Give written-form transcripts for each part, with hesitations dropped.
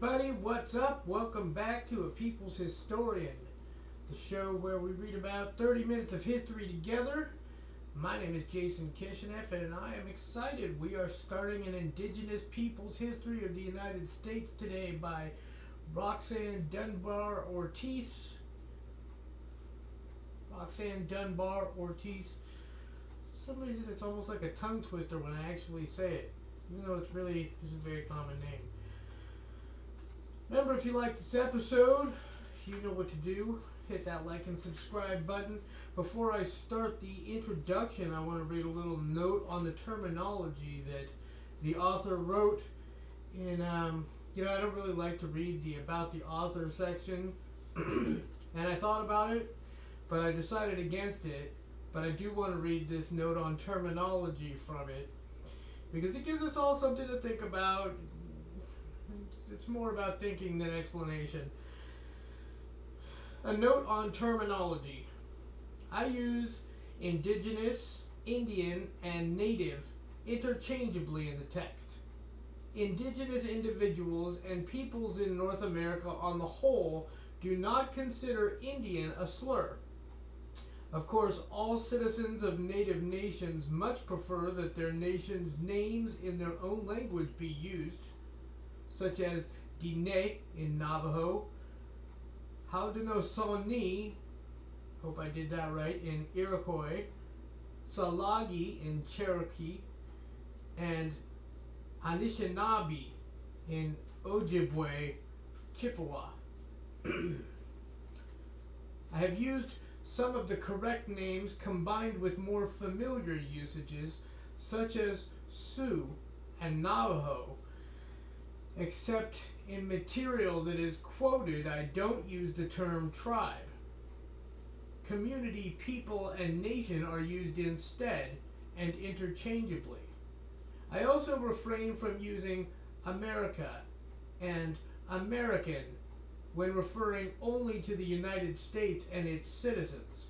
everybody, what's up? Welcome back to A People's Historian, the show where we read about 30 minutes of history together. My name is Jason Kishineff and I am excited. We are starting an Indigenous Peoples History of the United States today by Roxanne Dunbar Ortiz. Roxanne Dunbar Ortiz. For some reason it's almost like a tongue twister when I actually say it, even though it's a very common name. Remember, if you like this episode, you know what to do. Hit that like and subscribe button. Before I start the introduction, I want to read a little note on the terminology that the author wrote in, I don't really like to read the about the author section, and I thought about it, but I decided against it. But I do want to read this note on terminology from it, because it gives us all something to think about. It's more about thinking than explanation. A note on terminology. I use indigenous, Indian, and native interchangeably in the text. Indigenous individuals and peoples in North America on the whole do not consider Indian a slur. Of course, all citizens of native nations much prefer that their nation's names in their own language be used, such as Diné in Navajo, Haudenosaunee, hope I did that right, in Iroquois, Tsalagi in Cherokee, and Anishinaabe in Ojibwe, Chippewa. I have used some of the correct names combined with more familiar usages, such as Sioux and Navajo. Except in material that is quoted, I don't use the term tribe. Community, people, and nation are used instead and interchangeably. I also refrain from using America and American when referring only to the United States and its citizens.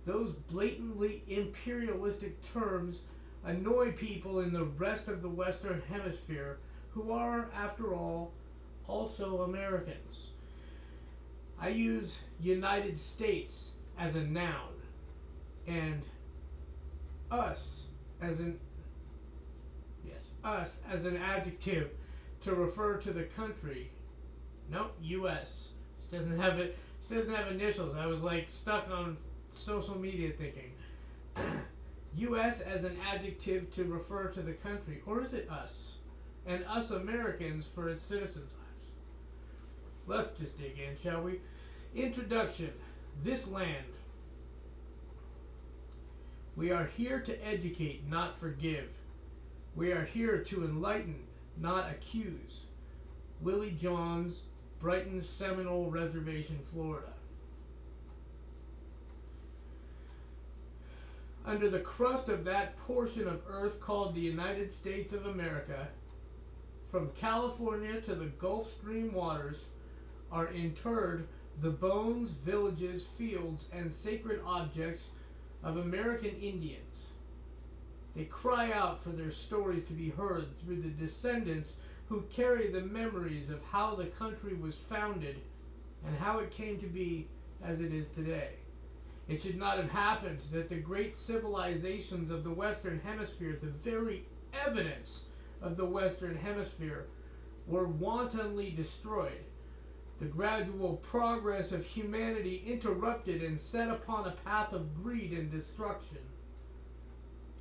Those blatantly imperialistic terms annoy people in the rest of the Western Hemisphere, who are, after all, also Americans. I use United States as a noun and us as an adjective to refer to the country. Nope, U.S. She doesn't have it. She doesn't have initials. I was like stuck on social media thinking. U.S. as an adjective to refer to the country, or is it us? And us Americans for its citizens' lives. Let's just dig in, shall we? Introduction. This land. We are here to educate, not forgive. We are here to enlighten, not accuse. Willie Johns, Brighton Seminole Reservation, Florida. Under the crust of that portion of earth called the United States of America, from California to the Gulf Stream waters, are interred the bones, villages, fields, and sacred objects of American Indians. They cry out for their stories to be heard through the descendants who carry the memories of how the country was founded and how it came to be as it is today. It should not have happened that the great civilizations of the Western Hemisphere, the very evidence of the Western Hemisphere, were wantonly destroyed. The gradual progress of humanity interrupted and set upon a path of greed and destruction.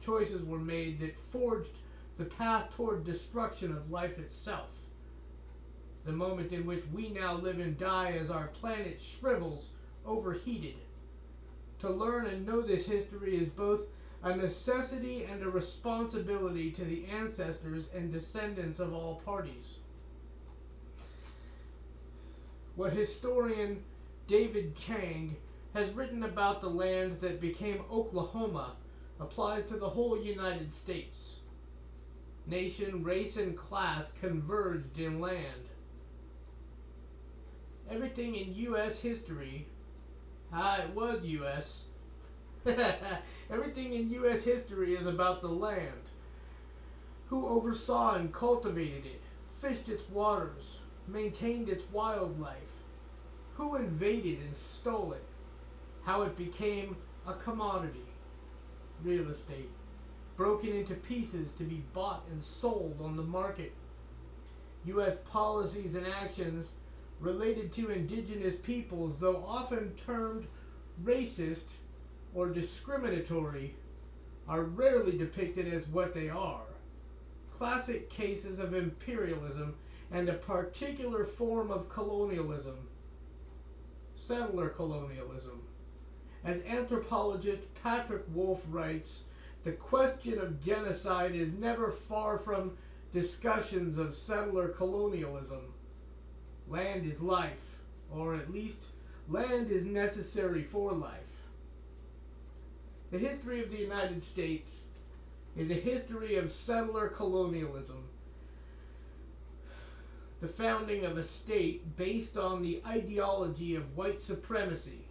Choices were made that forged the path toward destruction of life itself. The moment in which we now live and die as our planet shrivels, overheated. To learn and know this history is both a necessity and a responsibility to the ancestors and descendants of all parties. What historian David Chang has written about the land that became Oklahoma applies to the whole United States. Nation, race, and class converged in land. Everything in U.S. history, it was U.S., everything in U.S. history is about the land. Who oversaw and cultivated it, fished its waters, maintained its wildlife, who invaded and stole it, how it became a commodity, real estate, broken into pieces to be bought and sold on the market. U.S. policies and actions related to indigenous peoples, though often termed racist or discriminatory, are rarely depicted as what they are: classic cases of imperialism and a particular form of colonialism, settler colonialism. As anthropologist Patrick Wolf writes, the question of genocide is never far from discussions of settler colonialism. Land is life, or at least land is necessary for life. The history of the United States is a history of settler colonialism, the founding of a state based on the ideology of white supremacy,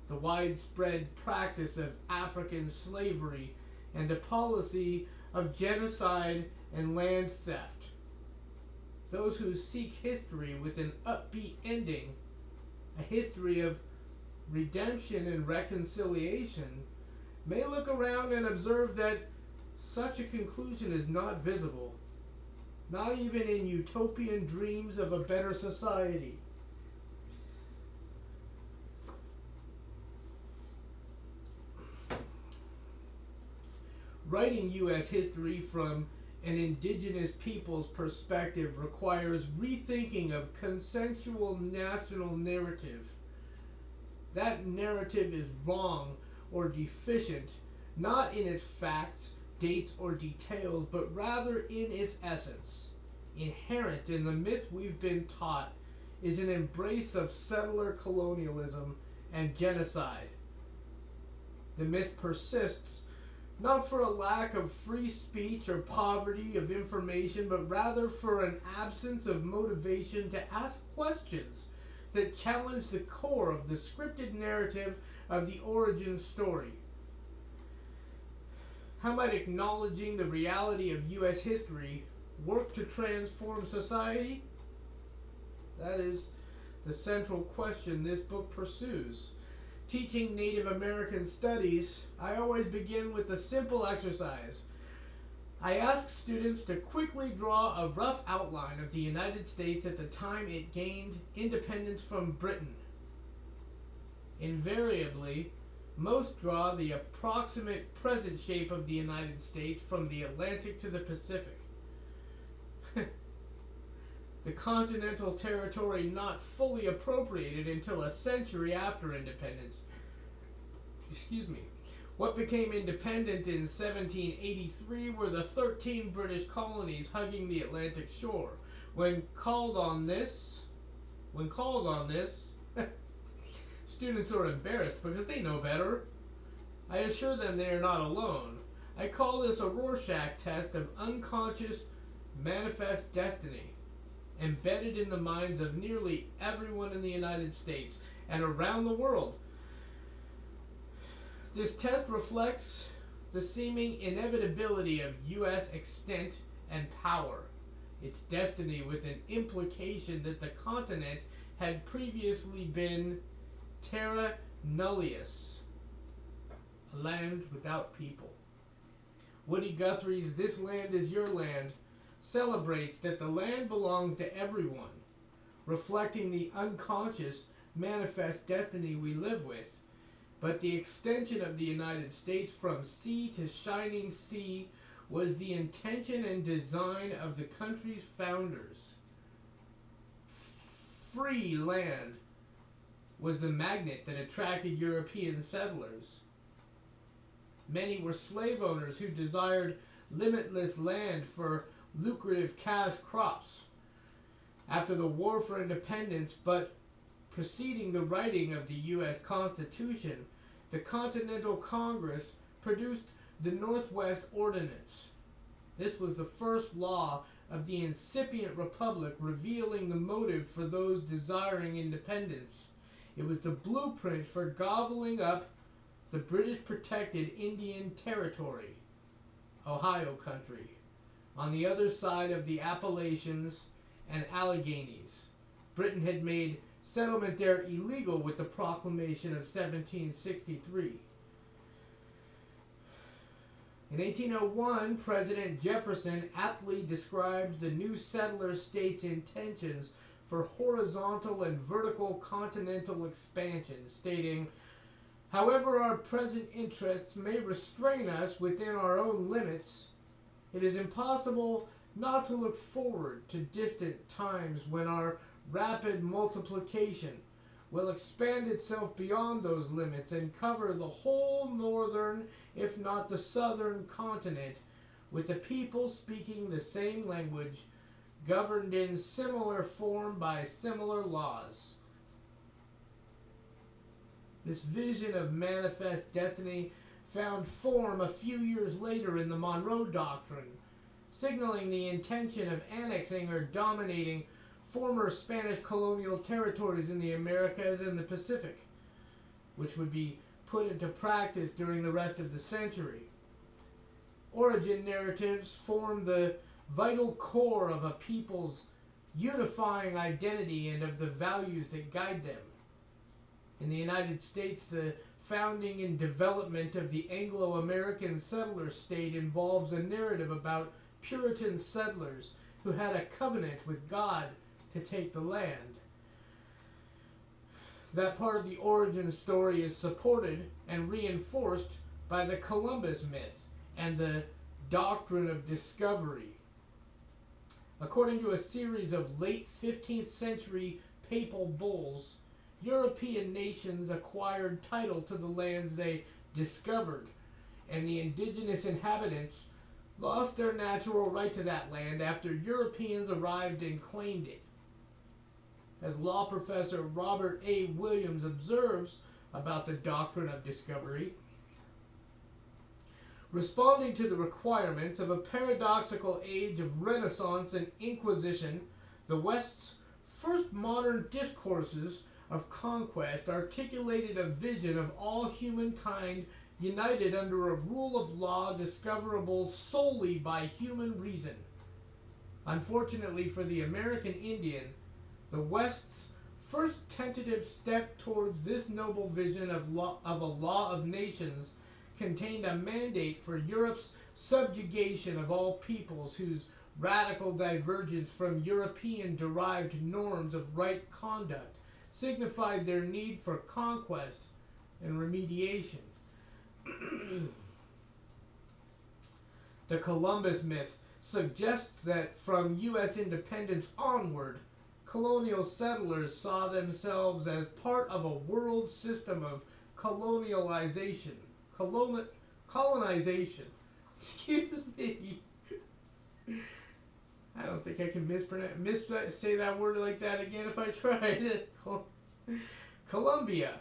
the widespread practice of African slavery, and a policy of genocide and land theft. Those who seek history with an upbeat ending, a history of redemption and reconciliation, may look around and observe that such a conclusion is not visible, not even in utopian dreams of a better society. Writing U.S. history from an indigenous people's perspective requires rethinking of consensual national narrative. That narrative is wrong or deficient, not in its facts, dates, or details, but rather in its essence. Inherent in the myth we've been taught is an embrace of settler colonialism and genocide. The myth persists not for a lack of free speech or poverty of information, but rather for an absence of motivation to ask questions that challenge the core of the scripted narrative of the origin story. How might acknowledging the reality of U.S. history work to transform society? That is the central question this book pursues. Teaching Native American studies, I always begin with a simple exercise. I ask students to quickly draw a rough outline of the United States at the time it gained independence from Britain. Invariably, most draw the approximate present shape of the United States from the Atlantic to the Pacific. The continental territory not fully appropriated until a century after independence. Excuse me. What became independent in 1783 were the 13 British colonies hugging the Atlantic shore. When called on this, students are embarrassed because they know better. I assure them they are not alone. I call this a Rorschach test of unconscious manifest destiny, embedded in the minds of nearly everyone in the United States and around the world. This test reflects the seeming inevitability of U.S. extent and power, its destiny with an implication that the continent had previously been terra nullius, a land without people. Woody Guthrie's This Land Is Your Land celebrates that the land belongs to everyone, reflecting the unconscious manifest destiny we live with. But the extension of the United States from sea to shining sea was the intention and design of the country's founders. Free land was the magnet that attracted European settlers. Many were slave owners who desired limitless land for lucrative cash crops. After the War for Independence, but preceding the writing of the U.S. Constitution, the Continental Congress produced the Northwest Ordinance. This was the first law of the incipient republic, revealing the motive for those desiring independence. It was the blueprint for gobbling up the British-protected Indian Territory, Ohio country, on the other side of the Appalachians and Alleghenies. Britain had made settlement there illegal with the Proclamation of 1763. In 1801, President Jefferson aptly described the new settler states' intentions for horizontal and vertical continental expansion, stating, "However our present interests may restrain us within our own limits, it is impossible not to look forward to distant times when our rapid multiplication will expand itself beyond those limits and cover the whole northern, if not the southern continent, with the people speaking the same language, governed in similar form by similar laws." This vision of manifest destiny found form a few years later in the Monroe Doctrine, signaling the intention of annexing or dominating former Spanish colonial territories in the Americas and the Pacific, which would be put into practice during the rest of the century. Origin narratives form the vital core of a people's unifying identity and of the values that guide them. In the United States, the founding and development of the Anglo-American settler state involves a narrative about Puritan settlers who had a covenant with God to take the land. That part of the origin story is supported and reinforced by the Columbus myth and the doctrine of discovery. According to a series of late 15th century papal bulls, European nations acquired title to the lands they discovered, and the indigenous inhabitants lost their natural right to that land after Europeans arrived and claimed it. As law professor Robert A. Williams observes about the doctrine of discovery, responding to the requirements of a paradoxical age of Renaissance and Inquisition, the West's first modern discourses of conquest articulated a vision of all humankind united under a rule of law discoverable solely by human reason. Unfortunately for the American Indian, the West's first tentative step towards this noble vision of a law of nations contained a mandate for Europe's subjugation of all peoples whose radical divergence from European-derived norms of right conduct signified their need for conquest and remediation. The Columbus myth suggests that from U.S. independence onward, colonial settlers saw themselves as part of a world system of colonization. Excuse me. I don't think I can say that word like that again if I tried. Columbia,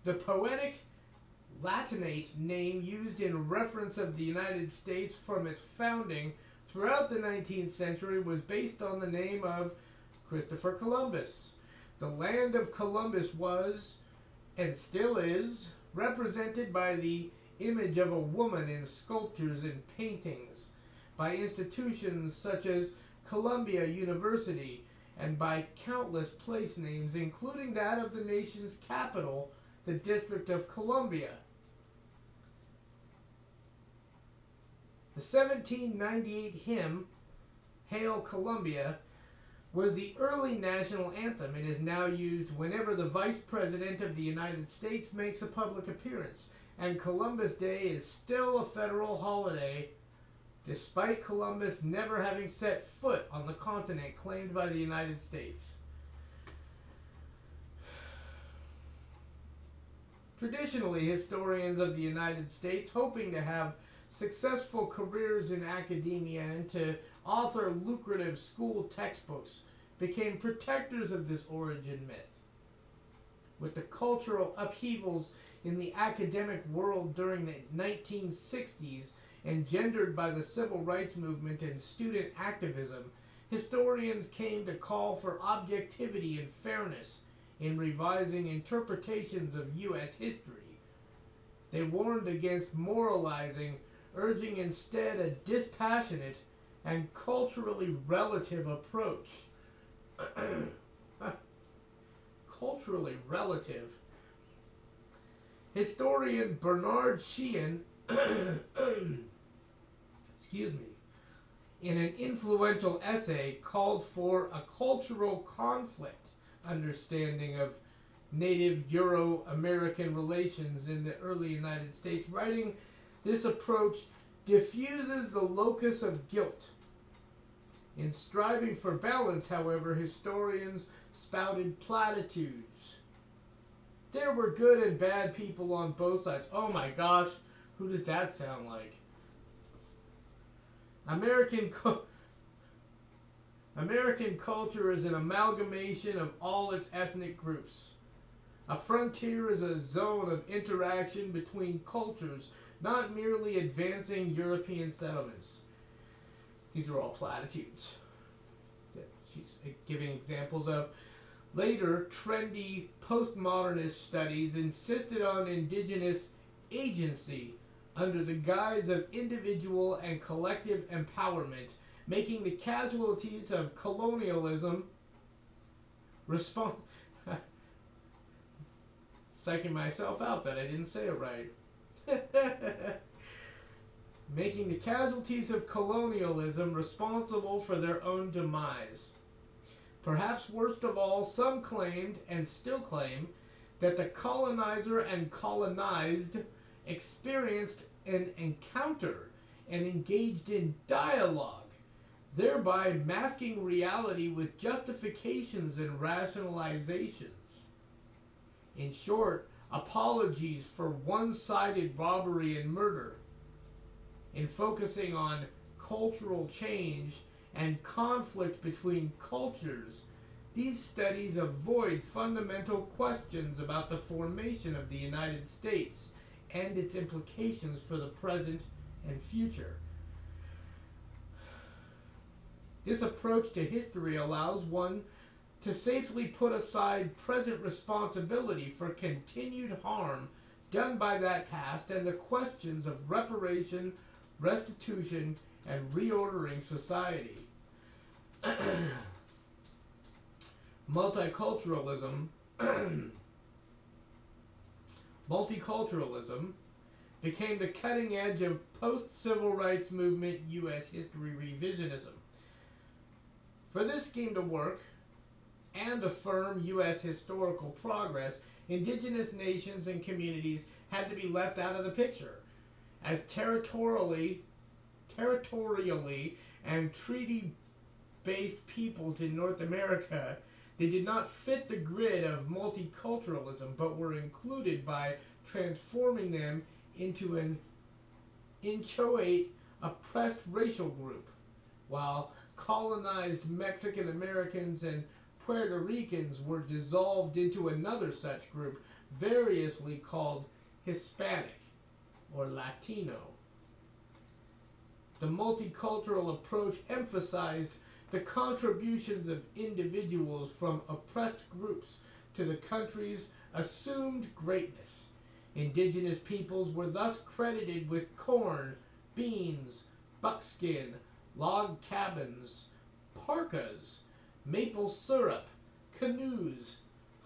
the poetic Latinate name used in reference of the United States from its founding throughout the 19th century, was based on the name of Christopher Columbus. The land of Columbus was, and still is, represented by the image of a woman in sculptures and paintings, by institutions such as Columbia University, and by countless place names, including that of the nation's capital, the District of Columbia. The 1798 hymn, Hail Columbia, was the early national anthem and is now used whenever the Vice President of the United States makes a public appearance, and Columbus Day is still a federal holiday, despite Columbus never having set foot on the continent claimed by the United States. Traditionally, historians of the United States, hoping to have successful careers in academia and to author lucrative school textbooks, became protectors of this origin myth. With the cultural upheavals in the academic world during the 1960s, engendered by the civil rights movement and student activism, historians came to call for objectivity and fairness in revising interpretations of U.S. history. They warned against moralizing, urging instead a dispassionate and culturally relative approach. Culturally relative. Historian Bernard Sheehan, excuse me, in an influential essay called for a cultural conflict understanding of Native Euro-American relations in the early United States, writing, "This approach diffuses the locus of guilt." In striving for balance, however, historians spouted platitudes. There were good and bad people on both sides. Oh my gosh, who does that sound like? American culture is an amalgamation of all its ethnic groups. A frontier is a zone of interaction between cultures, not merely advancing European settlements. These are all platitudes that she's giving examples of. Later, trendy postmodernist studies insisted on indigenous agency under the guise of individual and collective empowerment, making the casualties of colonialism psyching myself out that I didn't say it right. Making the casualties of colonialism responsible for their own demise. Perhaps worst of all, some claimed, and still claim, that the colonizer and colonized experienced an encounter and engaged in dialogue, thereby masking reality with justifications and rationalizations. In short, apologies for one-sided robbery and murder. In focusing on cultural change and conflict between cultures, these studies avoid fundamental questions about the formation of the United States and its implications for the present and future. This approach to history allows one to safely put aside present responsibility for continued harm done by that past and the questions of reparation, restitution, and reordering society. Multiculturalism became the cutting edge of post-civil rights movement U.S. history revisionism. For this scheme to work and affirm U.S. historical progress, indigenous nations and communities had to be left out of the picture. As territorially and treaty-based peoples in North America, they did not fit the grid of multiculturalism, but were included by transforming them into an inchoate, oppressed racial group, while colonized Mexican Americans and Puerto Ricans were dissolved into another such group, variously called Hispanic or Latino. The multicultural approach emphasized the contributions of individuals from oppressed groups to the country's assumed greatness. Indigenous peoples were thus credited with corn, beans, buckskin, log cabins, parkas, maple syrup, canoes,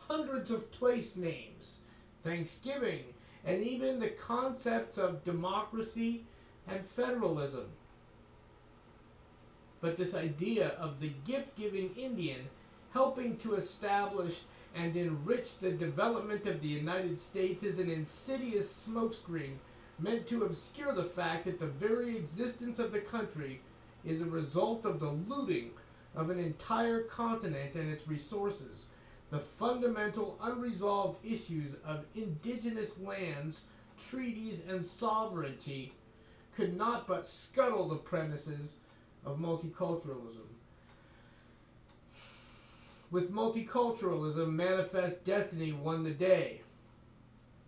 hundreds of place names, Thanksgiving, and even the concepts of democracy and federalism. But this idea of the gift-giving Indian helping to establish and enrich the development of the United States is an insidious smokescreen meant to obscure the fact that the very existence of the country is a result of the looting of an entire continent and its resources. The fundamental unresolved issues of indigenous lands, treaties, and sovereignty could not but scuttle the premises of multiculturalism. With multiculturalism, Manifest Destiny won the day.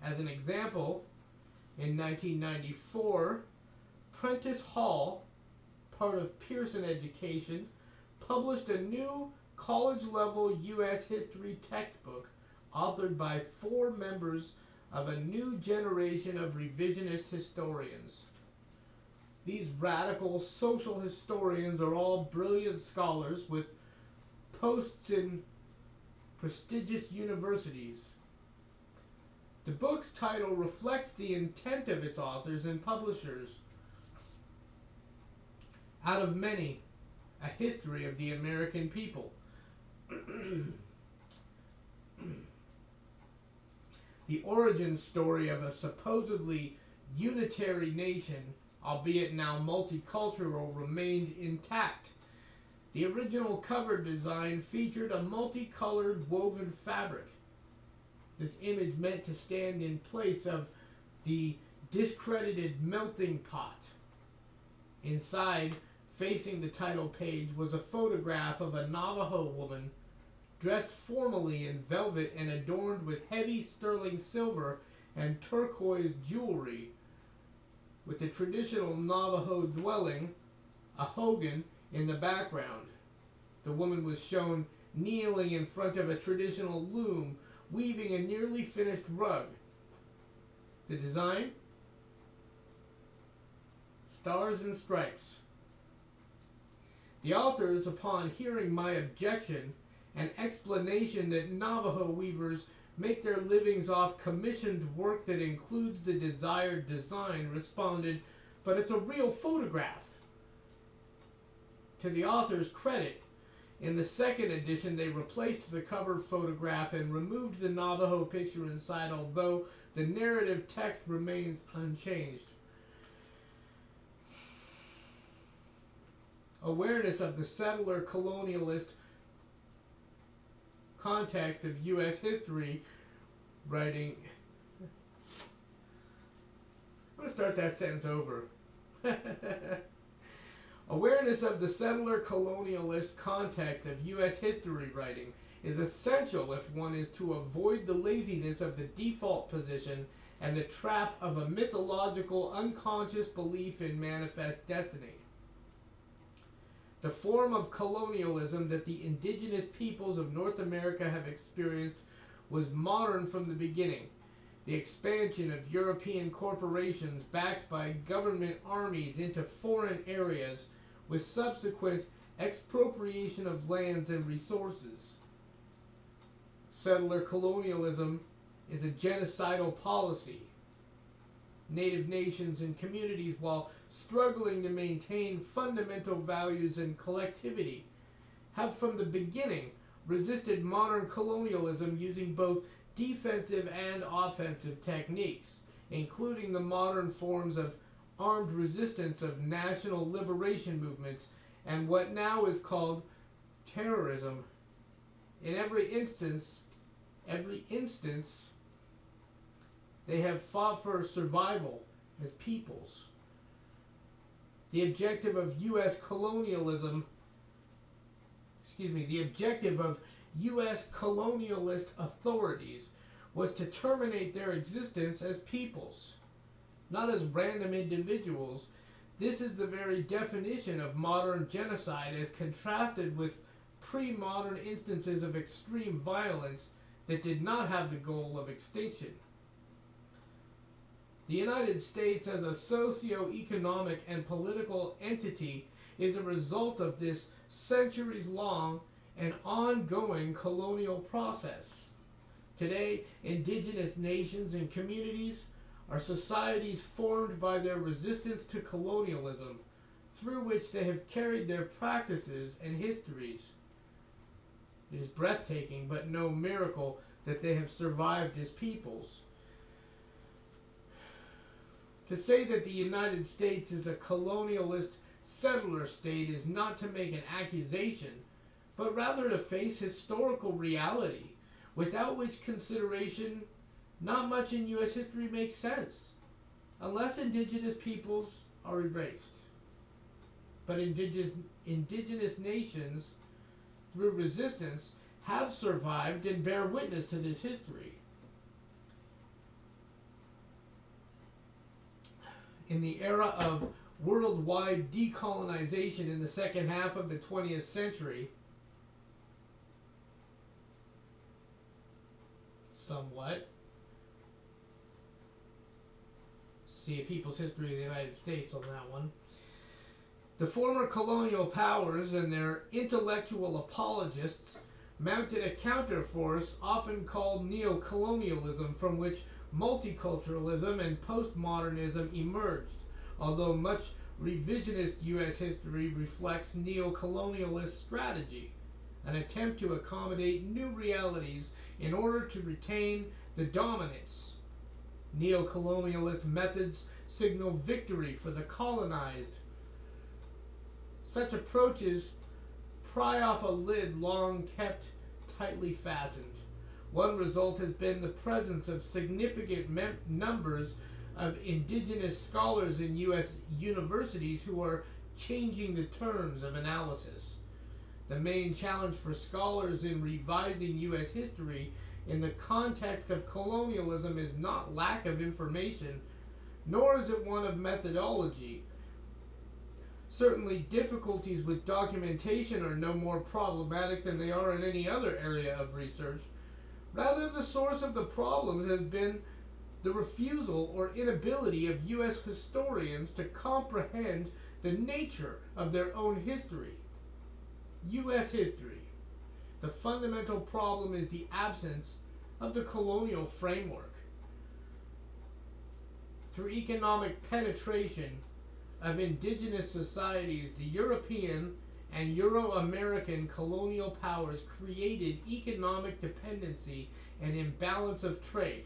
As an example, in 1994, Prentice Hall, part of Pearson Education, published a new college-level U.S. history textbook authored by 4 members of a new generation of revisionist historians. These radical social historians are all brilliant scholars with posts in prestigious universities. The book's title reflects the intent of its authors and publishers. Out of Many, A History of the American People. The origin story of a supposedly unitary nation, albeit now multicultural, remained intact. The original cover design featured a multicolored woven fabric. This image meant to stand in place of the discredited melting pot. Inside, facing the title page, was a photograph of a Navajo woman dressed formally in velvet and adorned with heavy sterling silver and turquoise jewelry, with the traditional Navajo dwelling, a hogan, in the background. The woman was shown kneeling in front of a traditional loom, weaving a nearly finished rug. The design? Stars and stripes. The authors, upon hearing my objection and explanation that Navajo weavers make their livings off commissioned work that includes the desired design, responded, "But it's a real photograph." To the author's credit, in the second edition they replaced the cover photograph and removed the Navajo picture inside, although the narrative text remains unchanged. Awareness of the settler colonialist context of U.S. history writing. I'm going to start that sentence over. Awareness of the settler colonialist context of U.S. history writing is essential if one is to avoid the laziness of the default position and the trap of a mythological unconscious belief in manifest destiny. The form of colonialism that the indigenous peoples of North America have experienced was modern from the beginning. The expansion of European corporations backed by government armies into foreign areas with subsequent expropriation of lands and resources. Settler colonialism is a genocidal policy. Native nations and communities, while struggling to maintain fundamental values and collectivity, have from the beginning resisted modern colonialism using both defensive and offensive techniques, including the modern forms of armed resistance of national liberation movements and what now is called terrorism. In every instance, they have fought for survival as peoples. The objective of U.S. colonialist authorities was to terminate their existence as peoples, not as random individuals. This is the very definition of modern genocide as contrasted with pre-modern instances of extreme violence that did not have the goal of extinction. The United States as a socio-economic and political entity is a result of this centuries-long and ongoing colonial process. Today, indigenous nations and communities are societies formed by their resistance to colonialism, through which they have carried their practices and histories. It is breathtaking, but no miracle, that they have survived as peoples. To say that the United States is a colonialist settler state is not to make an accusation, but rather to face historical reality, without which consideration not much in U.S. history makes sense, unless indigenous peoples are erased. But indigenous nations, through resistance, have survived and bear witness to this history. In the era of worldwide decolonization in the second half of the 20th century, somewhat, see a People's History of the United States on that one. The former colonial powers and their intellectual apologists mounted a counterforce often called neocolonialism, from which multiculturalism and postmodernism emerged, although much revisionist U.S. history reflects neocolonialist strategy, an attempt to accommodate new realities in order to retain the dominance. Neocolonialist methods signal victory for the colonized. Such approaches pry off a lid long kept tightly fastened. One result has been the presence of significant numbers of indigenous scholars in U.S. universities who are changing the terms of analysis. The main challenge for scholars in revising U.S. history in the context of colonialism is not lack of information, nor is it one of methodology. Certainly, difficulties with documentation are no more problematic than they are in any other area of research. Rather, the source of the problems has been the refusal or inability of U.S. historians to comprehend the nature of their own history. U.S. history. The fundamental problem is the absence of the colonial framework. Through economic penetration of indigenous societies, the European and Euro-American colonial powers created economic dependency and imbalance of trade,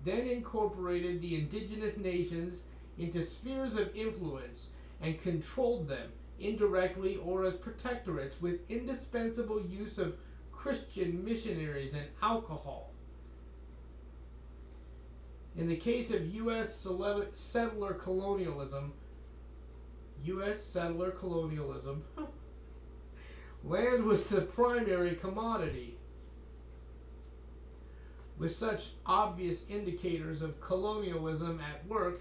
then incorporated the indigenous nations into spheres of influence and controlled them indirectly or as protectorates with indispensable use of Christian missionaries and alcohol. In the case of U.S. settler colonialism, land was the primary commodity. With such obvious indicators of colonialism at work,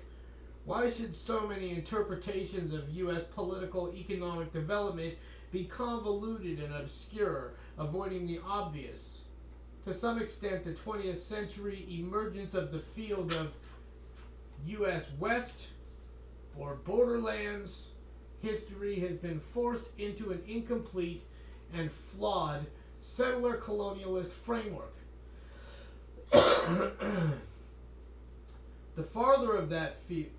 why should so many interpretations of U.S. political economic development be convoluted and obscure, avoiding the obvious? To some extent, the 20th century emergence of the field of U.S. West or borderlands history has been forced into an incomplete and flawed settler colonialist framework. The father of that field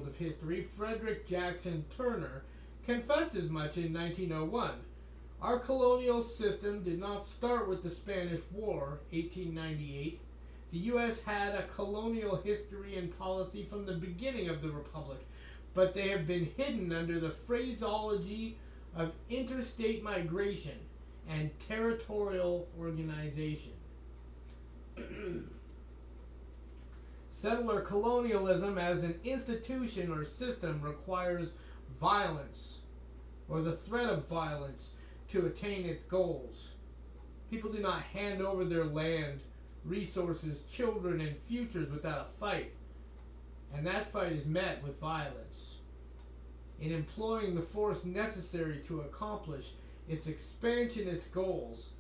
of history, Frederick Jackson Turner, confessed as much in 1901. Our colonial system did not start with the Spanish War, 1898. The U.S. had a colonial history and policy from the beginning of the Republic, but they have been hidden under the phraseology of interstate migration and territorial organization. Settler colonialism as an institution or system requires violence or the threat of violence to attain its goals. People do not hand over their land, resources, children, and futures without a fight, and that fight is met with violence. In employing the force necessary to accomplish its expansionist goals,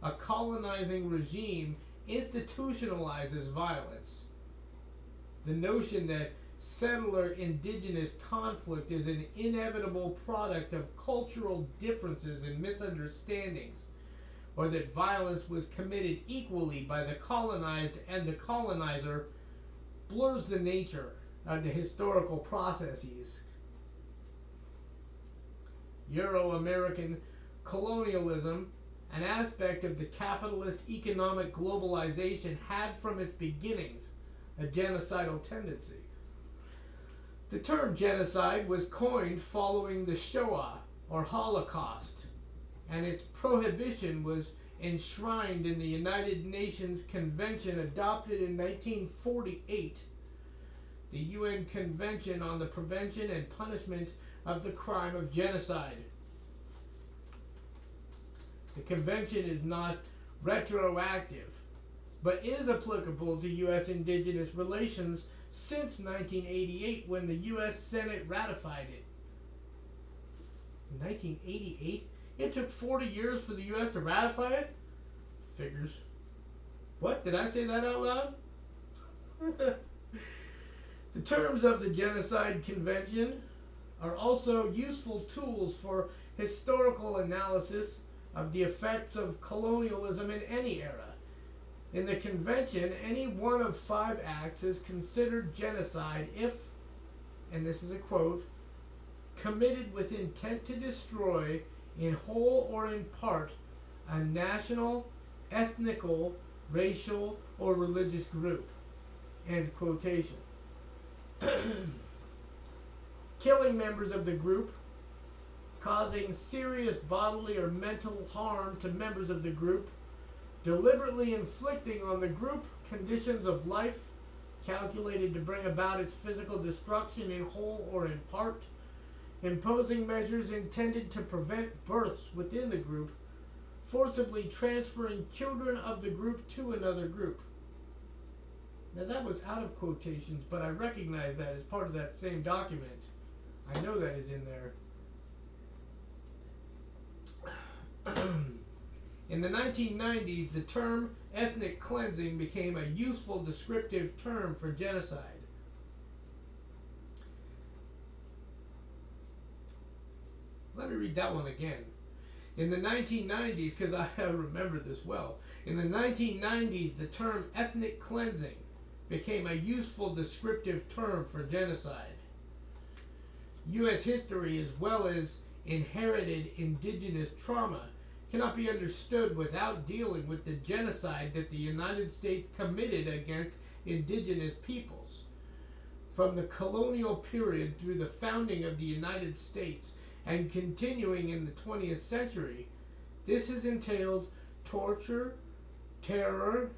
a colonizing regime institutionalizes violence. The notion that settler-indigenous conflict is an inevitable product of cultural differences and misunderstandings, or that violence was committed equally by the colonized and the colonizer, blurs the nature of the historical processes. Euro-American colonialism, an aspect of the capitalist economic globalization, had from its beginnings a genocidal tendency. The term genocide was coined following the Shoah, or Holocaust, and its prohibition was enshrined in the United Nations Convention adopted in 1948, the UN Convention on the Prevention and Punishment of the Crime of Genocide. The convention is not retroactive, but is applicable to U.S. indigenous relations since 1988, when the U.S. Senate ratified it. In 1988? It took 40 years for the U.S. to ratify it? Figures. What? Did I say that out loud? The terms of the Genocide Convention are also useful tools for historical analysis of the effects of colonialism in any era. In the convention, any one of 5 acts is considered genocide if, and this is a quote, committed with intent to destroy, in whole or in part, a national, ethnical, racial, or religious group. End quotation. Killing members of the group, causing serious bodily or mental harm to members of the group, deliberately inflicting on the group conditions of life calculated to bring about its physical destruction in whole or in part, imposing measures intended to prevent births within the group, forcibly transferring children of the group to another group. Now that was out of quotations, but I recognize that as part of that same document. I know that is in there. In the 1990s, the term ethnic cleansing became a useful descriptive term for genocide. Let me read that one again. In the 1990s, because I remember this well, in the 1990s, the term ethnic cleansing became a useful descriptive term for genocide. U.S. history, as well as inherited indigenous trauma, cannot be understood without dealing with the genocide that the United States committed against indigenous peoples. From the colonial period through the founding of the United States and continuing in the 20th century, this has entailed torture, terror,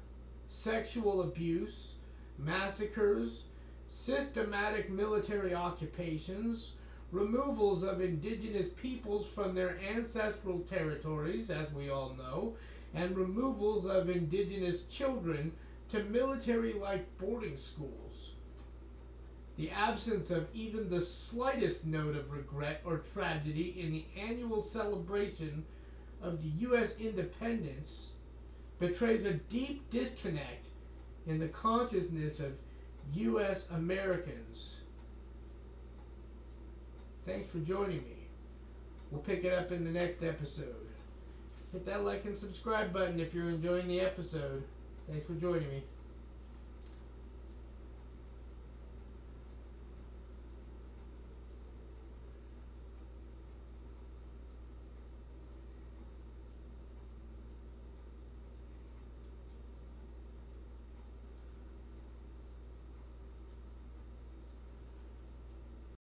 sexual abuse, massacres, systematic military occupations, removals of indigenous peoples from their ancestral territories, as we all know, and removals of indigenous children to military-like boarding schools. The absence of even the slightest note of regret or tragedy in the annual celebration of the U.S. independence betrays a deep disconnect in the consciousness of U.S. Americans. Thanks for joining me. We'll pick it up in the next episode. Hit that like and subscribe button if you're enjoying the episode. Thanks for joining me.